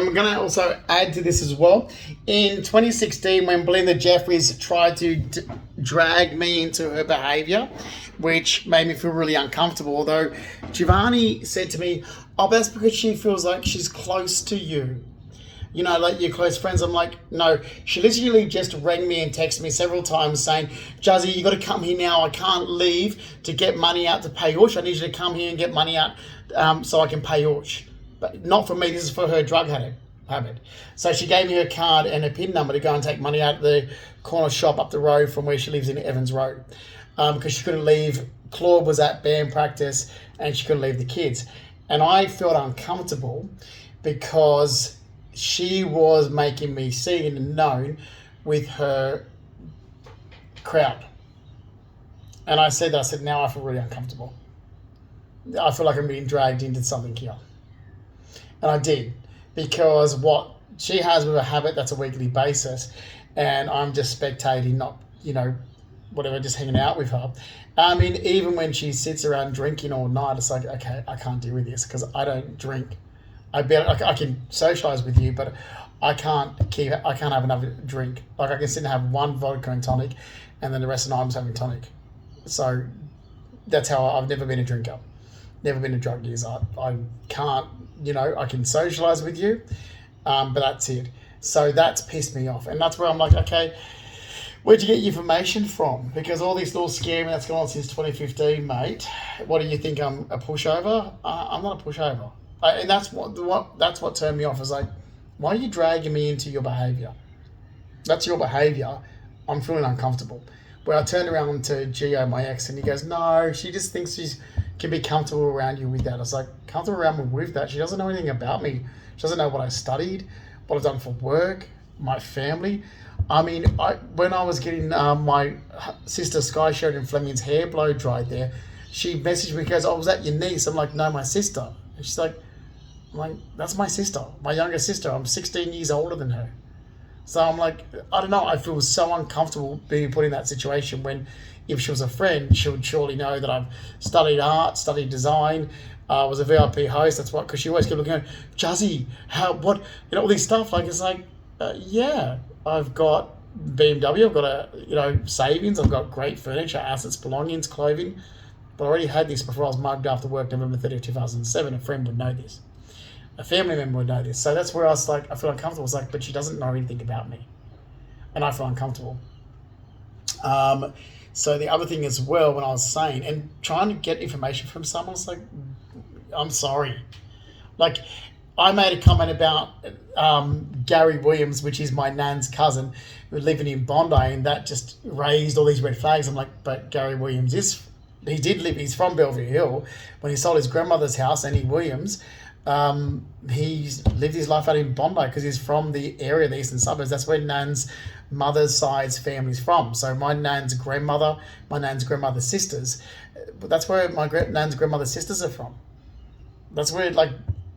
I'm going to also add to this as well. In 2016, when Belinda Jeffries tried to drag me into her behaviour, which made me feel really uncomfortable, although Giovanni said to me, oh, that's because she feels like she's close to you. You know, like your close friends. I'm like, no. She literally just rang me and texted me several times saying, Juzzy, you got to come here now. I can't leave to get money out to pay Ush. I need you to come here and get money out so I can pay Ush. But not for me. This is for her drug habit. So she gave me her card and her PIN number to go and take money out of the corner shop up the road from where she lives in Evans Road. Because she couldn't leave. Claude was at band practice and she couldn't leave the kids. And I felt uncomfortable because she was making me seen and known with her crowd. And I said, now I feel really uncomfortable. I feel like I'm being dragged into something here. And I did, because what she has with a habit, that's a weekly basis, and I'm just spectating, not, whatever, just hanging out with her. I mean, even when she sits around drinking all night, it's like, okay, I can't deal with this because I don't drink. I can socialise with you, but I can't have another drink. Like I can sit and have one vodka and tonic, and then the rest of the night I'm just having tonic. So that's how I've never been a drinker, never been a drug user. I can't, I can socialise with you, but that's it. So that's pissed me off, and that's where I'm like, okay, where'd you get your information from? Because all this little scamming that's gone on since 2015, mate. What do you think? I'm a pushover? I'm not a pushover. And that's what turned me off. Is like, why are you dragging me into your behaviour? That's your behaviour. I'm feeling uncomfortable. Where I turned around to Gio, my ex, and he goes, no, she just thinks she can be comfortable around you with that. I was like, comfortable around me with that? She doesn't know anything about me. She doesn't know what I studied, what I've done for work, my family. I mean, when I was getting my sister Sky Sheridan Fleming's hair blow dried there, she messaged me and goes, oh, was that your niece? I'm like, no, my sister. And she's like, that's my sister, my younger sister. I'm 16 years older than her. So I'm like, I don't know. I feel so uncomfortable being put in that situation when if she was a friend, she would surely know that I've studied art, studied design, was a VIP host. That's what, because she always kept looking at, Juzzy, all this stuff. Like, it's like, yeah, I've got BMW, I've got savings, I've got great furniture, assets, belongings, clothing. But I already had this before I was mugged after work, November 30th, 2007. A friend would know this. A family member would know this. So that's where I was like, I feel uncomfortable. It's like, but she doesn't know anything about me. And I feel uncomfortable. So the other thing as well, when I was saying, and trying to get information from someone, it's like, I'm sorry. Like, I made a comment about Gary Williams, which is my nan's cousin, who living in Bondi, and that just raised all these red flags. I'm like, but Gary Williams he's from Bellevue Hill. When he sold his grandmother's house, Annie Williams, he's lived his life out in Bondi because he's from the area, the eastern suburbs. That's where Nan's mother's side's family's from. So my Nan's grandmother's sisters, that's where my Nan's grandmother's sisters are from. That's where,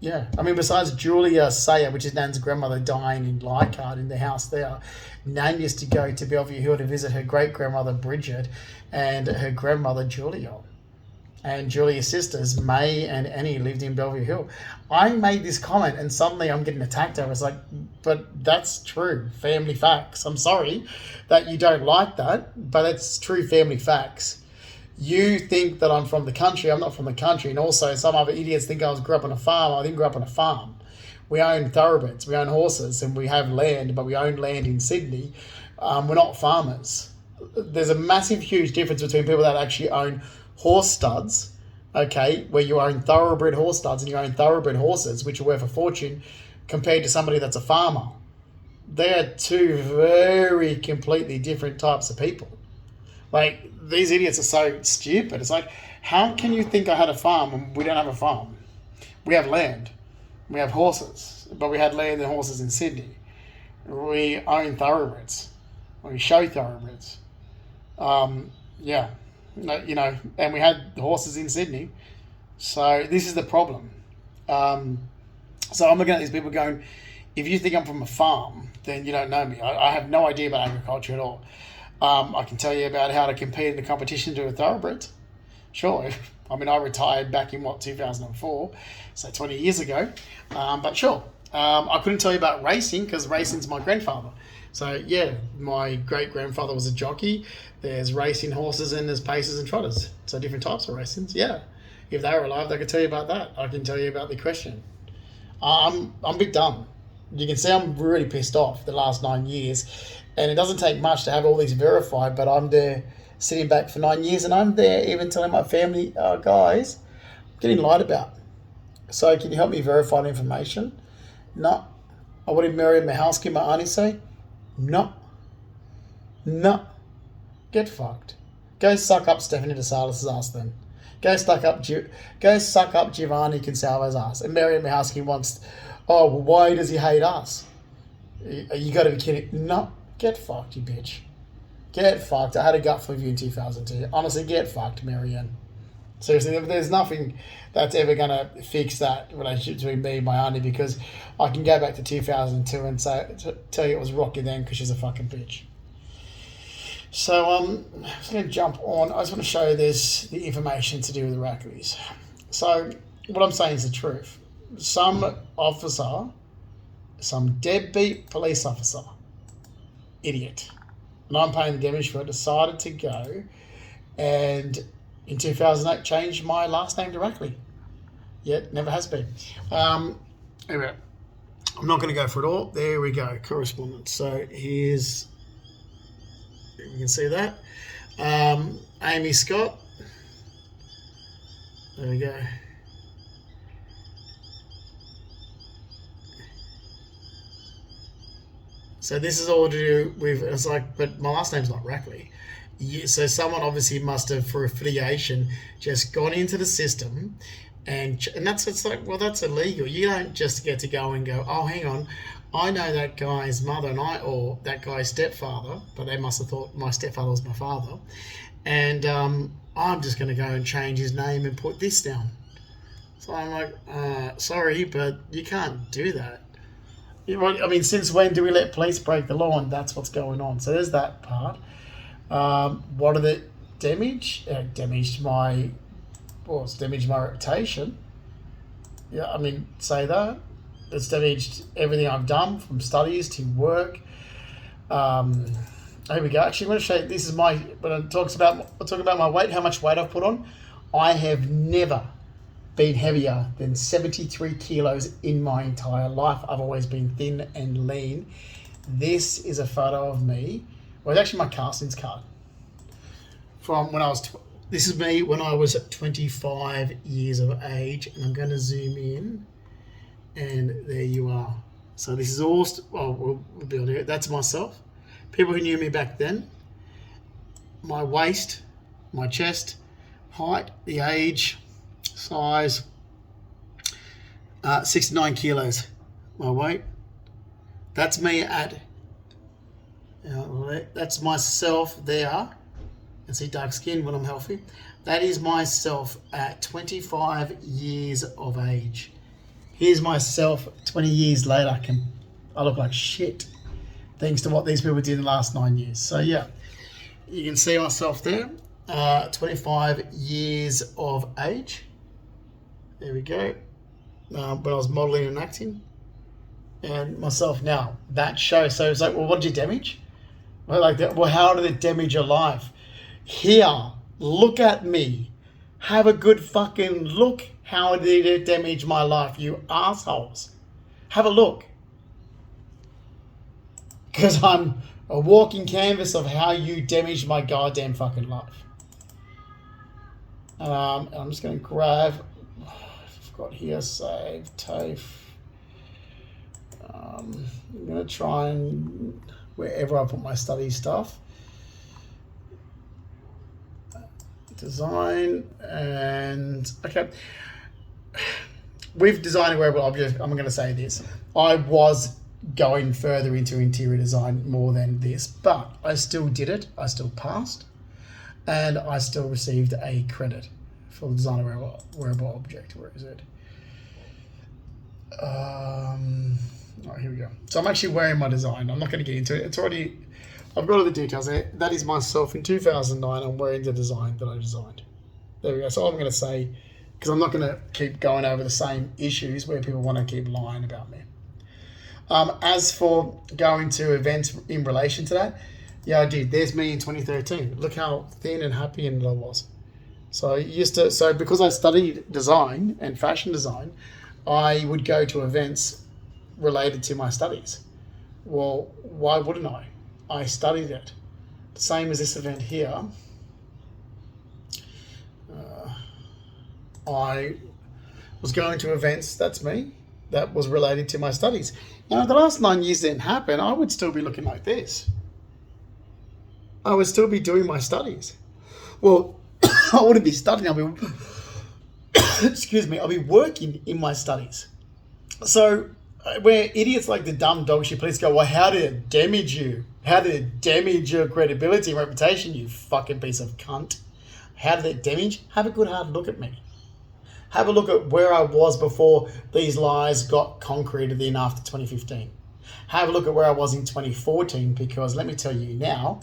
yeah. I mean, besides Julia Sayer, which is Nan's grandmother, dying in Leichhardt in the house there, Nan used to go to Bellevue Hill to visit her great-grandmother Bridget and her grandmother Julia. And Julia's sisters, May and Annie, lived in Bellevue Hill. I made this comment and suddenly I'm getting attacked. I was like, but that's true. Family facts. I'm sorry that you don't like that, but it's true family facts. You think that I'm from the country. I'm not from the country. And also some other idiots think I grew up on a farm. I didn't grow up on a farm. We own thoroughbreds. We own horses and we have land, but we own land in Sydney. We're not farmers. There's a massive, huge difference between people that actually own horse studs, okay, where you own thoroughbred horse studs and you own thoroughbred horses, which are worth a fortune, compared to somebody that's a farmer. They are two very completely different types of people. Like, these idiots are so stupid. It's like, how can you think I had a farm when we don't have a farm? We have land. We have horses, but we had land and horses in Sydney. We own thoroughbreds. We show thoroughbreds. Yeah. And we had horses in Sydney. So this is the problem. So I'm looking at these people going, if you think I'm from a farm, then you don't know me. I have no idea about agriculture at all. I can tell you about how to compete in the competition to a thoroughbred. Sure. I mean, I retired back in 2004, so 20 years ago. But sure, I couldn't tell you about racing because racing's my grandfather. So yeah, my great grandfather was a jockey. There's racing horses and there's pacers and trotters. So different types of racings. Yeah, if they were alive, they could tell you about that. I can tell you about the question. I'm a bit dumb. You can see I'm really pissed off the last 9 years, and it doesn't take much to have all these verified. But I'm there sitting back for 9 years, and I'm there even telling my family, guys, I'm getting lied about. So can you help me verify the information? No. I wanted Mary Mahalski, my auntie, say, no. No. Get fucked. Go suck up Stephanie DeSalis' ass then. Go suck up Giovanni Consalvo's ass. And Mary Mahalski wants, oh, well, why does he hate us? You got to be kidding. No. Get fucked, you bitch. Get fucked. I had a gut for you in 2002. Honestly, get fucked, Marianne. Seriously, there's nothing that's ever going to fix that relationship between me and my auntie, because I can go back to 2002 and tell you it was rocky then because she's a fucking bitch. So I'm just going to jump on. I just want to show you the information to do with the Rackeries. So what I'm saying is the truth. Some officer, some deadbeat police officer, idiot, and I'm paying the damage for it, decided to go and in 2008 changed my last name to Rackley. Yet never has been. Anyway, I'm not going to go for it all. There we go, correspondence. So here's, you can see that. Amy Scott. There we go. So this is all to do with, it's like, but my last name's not Rackley. So someone obviously must have, for affiliation, just gone into the system, and that's, it's like, well, that's illegal. You don't just get to go and go, oh, hang on, I know that guy's mother or that guy's stepfather, but they must have thought my stepfather was my father, and I'm just going to go and change his name and put this down. So I'm like, sorry, but you can't do that. I mean, since when do we let police break the law? And that's what's going on. So there's that part. What are the damage? Damaged my reputation. Yeah, I mean, say that. It's damaged everything I've done, from studies to work. Here we go. Actually, I'm going to show you. This is my, when I talk about my weight, how much weight I've put on. I have never been heavier than 73 kilos in my entire life. I've always been thin and lean. This is a photo of me. Well, it's actually my castings card from when I was, this is me when I was 25 years of age, and I'm going to zoom in, and there you are. So this is all, we'll be able to do it. That's myself. People who knew me back then, my waist, my chest, height, the age, size, 69 kilos, my weight. That's me at, that's myself there. You can see dark skin when I'm healthy. That is myself at 25 years of age. Here's myself 20 years later. I look like shit, thanks to what these people did in the last 9 years. So yeah, you can see myself there, 25 years of age. There we go. When I was modelling and acting, and myself now. That shows. So it's like, well, what did you damage? Well, like that. Well, how did it damage your life? Here, look at me. Have a good fucking look. How did it damage my life, you assholes? Have a look. Because I'm a walking canvas of how you damaged my goddamn fucking life. I'm just going to grab, I've got here, save, TAFE. I'm going to try and, wherever I put my study stuff, design, and okay. We've designed a wearable object. I'm going to say this. I was going further into interior design more than this, but I still did it. I still passed, and I still received a credit for the design of a wearable object. Where is it? All right, here we go. So I'm actually wearing my design. I'm not going to get into it. It's already, I've got all the details there. That is myself in 2009. I'm wearing the design that I designed. There we go. So I'm going to say, because I'm not going to keep going over the same issues where people want to keep lying about me. As for going to events in relation to that, yeah, I did. There's me in 2013. Look how thin and happy and I was. So because I studied design and fashion design, I would go to events related to my studies. Well, why wouldn't I? I studied it. Same as this event here. I was going to events, that's me, that was related to my studies. Now, if the last 9 years didn't happen, I would still be looking like this. I would still be doing my studies. Well, I wouldn't be studying, I'll be working in my studies. So, where idiots like the dumb dog shit police go, well, how did it damage you? How did it damage your credibility and reputation, you fucking piece of cunt? How did it damage? Have a good hard look at me. Have a look at where I was before these lies got concreted in after 2015. Have a look at where I was in 2014, because let me tell you now,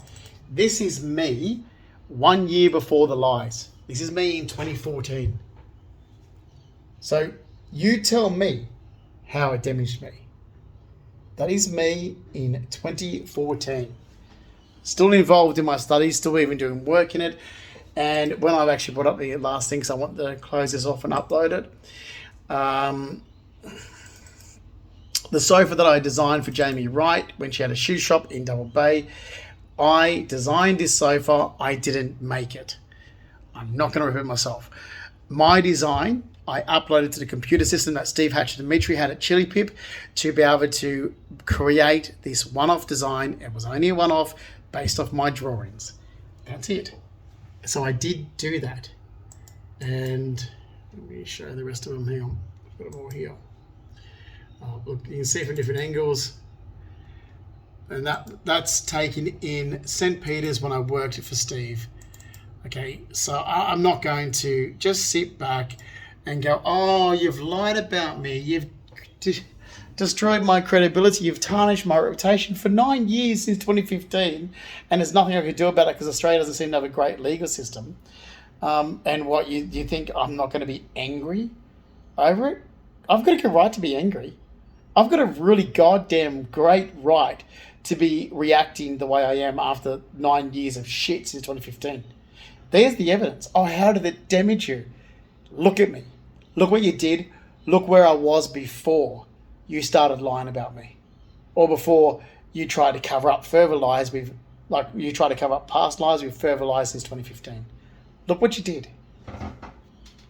this is me 1 year before the lies. This is me in 2014. So you tell me how it damaged me. That is me in 2014. Still involved in my studies, still even doing work in it. And when I've actually brought up the last thing, because I want to close this off and upload it. The sofa that I designed for Jamie Wright when she had a shoe shop in Double Bay, I designed this sofa, I didn't make it. I'm not going to repeat myself. My design, I uploaded to the computer system that Steve Hatch and Dimitri had at Chili Pip to be able to create this one-off design. It was only a one-off based off my drawings. That's it. So I did do that. And let me show the rest of them. Hang on, I've got them all here. Look, you can see from different angles. And that's taken in St. Peter's when I worked for Steve. Okay, so I'm not going to just sit back and go, oh, you've lied about me. You've destroyed my credibility. You've tarnished my reputation for 9 years since 2015. And there's nothing I can do about it because Australia doesn't seem to have a great legal system. And what, you think I'm not going to be angry over it? I've got a right to be angry. I've got a really goddamn great right to be reacting the way I am after 9 years of shit since 2015. There's the evidence. Oh, how did it damage you? Look at me. Look what you did. Look where I was before you started lying about me. Or before you tried to cover up further lies with, like you tried to cover up past lies with further lies since 2015. Look what you did.